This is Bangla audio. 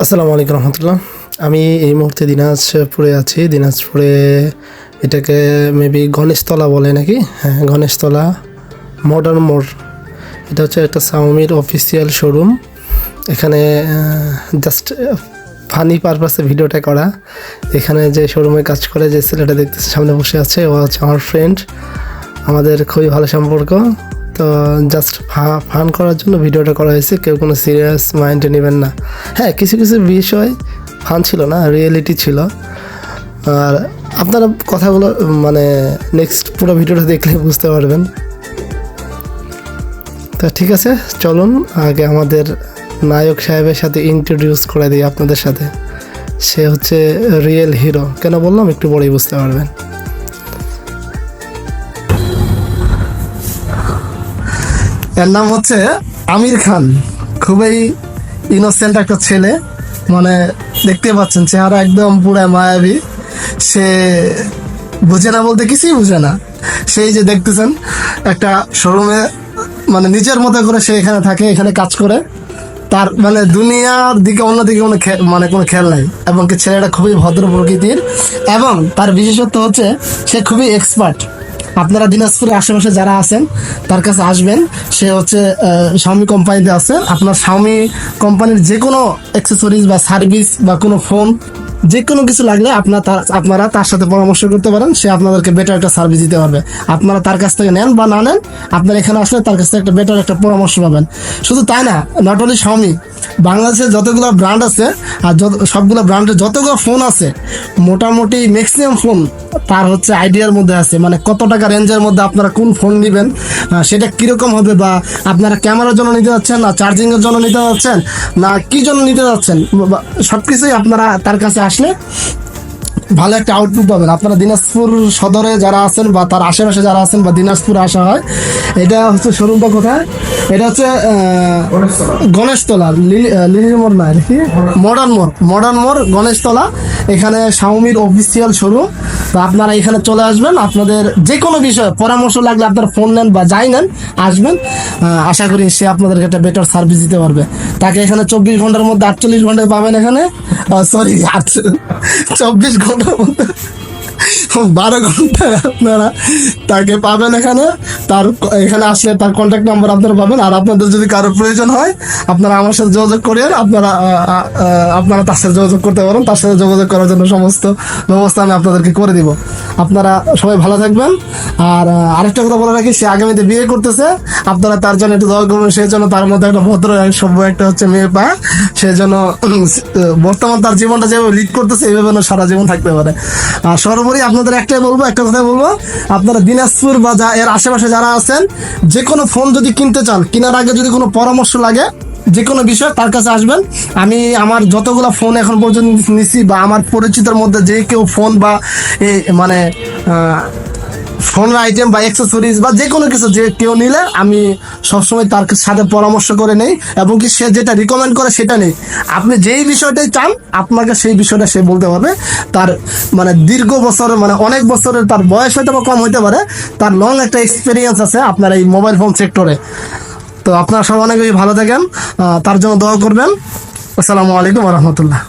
আসসালামু আলাইকুম রহমতুল্লাহ। আমি এই মুহূর্তে দিনাজপুরে আছি। দিনাজপুরে এটাকে মেবি গণেশতলা বলে নাকি? হ্যাঁ, গণেশতলা মডার্ন মোড়। এটা হচ্ছে একটা শাওমির অফিসিয়াল শোরুম। এখানে জাস্ট ফানি পারপাসে ভিডিওটা করা। এখানে যে শোরুমে কাজ করে যে ছেলেটা দেখতেছে সামনে বসে আছে, ও হচ্ছে আমার ফ্রেন্ড। আমাদের খুবই ভালো সম্পর্ক। তো জাস্ট ফান করার জন্য ভিডিওটা করা হয়েছে, কেউ কোনো সিরিয়াস মাইন্ডে নেবেন না। হ্যাঁ, কিছু কিছু বিষয় ফান ছিল না, রিয়েলিটি ছিল। আর আপনারা কথাগুলো মানে নেক্সট পুরো ভিডিওটা দেখলে বুঝতে পারবেন। তো ঠিক আছে, চলুন আগে আমাদের নায়ক সাহেবের সাথে ইন্ট্রোডিউস করে দিই আপনাদের সাথে। সে হচ্ছে রিয়েল হিরো। কেন বললাম একটু পরেই বুঝতে পারবেন। এর নাম হচ্ছে আমির খান। খুবই ইনোসেন্ট একটা ছেলে, মানে দেখতে পাচ্ছেন চেহারা একদম পুরো মায়াবী। সে বুঝে না বলতে কিছুই বুঝে না। সেই যে দেখতেছেন একটা শোরুমে, মানে নিজের মতো করে সে এখানে থাকে, এখানে কাজ করে। তার মানে দুনিয়ার দিকে অন্যদিকে কোনো খেয়াল নাই। এবং কি ছেলেটা খুবই ভদ্র প্রকৃতির, এবং তার বিশেষত্ব হচ্ছে সে খুবই এক্সপার্ট। আপনারা দিনাজপুরের আশেপাশে যারা আছেন তার কাছে আসবেন। সে হচ্ছে শাওমি কোম্পানিতে আছে। আপনার শাওমি কোম্পানির যে কোনো অ্যাক্সেসরিজ বা সার্ভিস বা কোনো ফোন, যে কোনো কিছু লাগলে আপনারা তার সাথে পরামর্শ করতে পারেন। সে আপনাদেরকে বেটার একটা সার্ভিস দিতে পারবে। আপনারা তার কাছ থেকে নেন বা না নেন, আপনারা এখানে আসলে তার কাছ থেকে একটা বেটার একটা পরামর্শ পাবেন। শুধু তাই না, নট অনলি শাওমি, বাংলাদেশের যতগুলো ব্র্যান্ড আছে আর সবগুলো ব্র্যান্ডের যতগুলো ফোন আছে, মোটামুটি ম্যাক্সিমাম ফোন তার হচ্ছে আইডিয়ার মধ্যে আছে। মানে কত টাকা রেঞ্জের মধ্যে আপনারা কোন ফোন নেবেন, সেটা কীরকম হবে, বা আপনারা ক্যামেরার জন্য নিতে যাচ্ছেন, না চার্জিংয়ের জন্য নিতে যাচ্ছেন, না কী জন্য নিতে যাচ্ছেন, সব কিছুই আপনারা তার কাছে আসলে ভালো একটা আউটপুট পাবেন। আপনারা দিনাজপুর সদরে যারা আছেন বা তার আশেপাশে যারা আছেন বা দিনাজপুরে আসা হয়, এটা হচ্ছে শোরুমটা কোথায়? এটা হচ্ছে গণেশতলা, লিলির মোড় না, দেখি মডার্ন মোড় গণেশতলা। এখানে শাওমির অফিসিয়াল শোরুম। তো আপনারা এখানে চলে আসবেন। আপনাদের যে কোনো বিষয়ে পরামর্শ লাগলে আপনারা ফোন নেন বা যাই নেন, আসবেন। আশা করি সে আপনাদেরকে একটা বেটার সার্ভিস দিতে পারবে। তাকে এখানে 24 ঘন্টার মধ্যে 48 ঘন্টায় পাবেন। এখানে 24 ঘন্টার মধ্যে 12 ঘন্টায় আপনারা তাকে পাবেন। এখানে আসলে তার কন্ট্যাক্ট নাম্বার আপনারা পাবেন। আর আপনাদের যদি কারো প্রয়োজন হয়, আপনারা আমার সাথে যোগাযোগ করেন। আপনারা তার সাথে যোগাযোগ করতে পারেন। তার সাথে যোগাযোগ করার জন্য সমস্ত ব্যবস্থা আমি আপনাদেরকে করে দিব। আপনারা সবাই ভালো থাকবেন। আর আরেকটা কথা বলে রাখি, সে আগামীতে বিয়ে করতেছে। আপনারা তার জন্য একটু দোয়া করবেন। সেই জন্য তার মধ্যে একটা ভদ্র সভ্য একটা হচ্ছে মেয়ে পায়। সেই জন্য বর্তমান তার জীবনটা যেভাবে লিড করতেছে, এইভাবে সারা জীবন থাকতে পারে। আর সর্বোপরি আপনাদের একটা কথা বলবো, আপনারা দিনাজপুর বা এর আশেপাশে যারা আছেন, যে কোনো ফোন যদি কিনতে চান, কেনার আগে যদি কোনো পরামর্শ লাগে, যে কোনো বিষয় তার কাছে আসবেন। আমি আমার যতগুলো ফোন এখন পর্যন্ত নিছি, বা আমার পরিচিতের মধ্যে যে কেউ ফোন বা মানে ফোনের আইটেম বা অ্যাক্সেসরিজ বা যে কোনো কিছু যে কেউ নিলে, আমি সবসময় তার সাথে পরামর্শ করে নেই, এবং কি সে যেটা রিকমেন্ড করে সেটা নেই। আপনি যেই বিষয়টাই চান, আপনাকে সেই বিষয়টা সে বলতে পারবে। তার মানে দীর্ঘ বছরের, মানে অনেক বছরের তার বয়স হয়তো বা কম হইতে পারে, তার লং একটা এক্সপিরিয়েন্স আছে আপনার এই মোবাইল ফোন সেক্টরে। তো আপনারা সব অনেক বেশি ভালো থাকেন, তার জন্য দোয়া করবেন। আসসালামু আলাইকুম ওয়া রাহমাতুল্লাহ।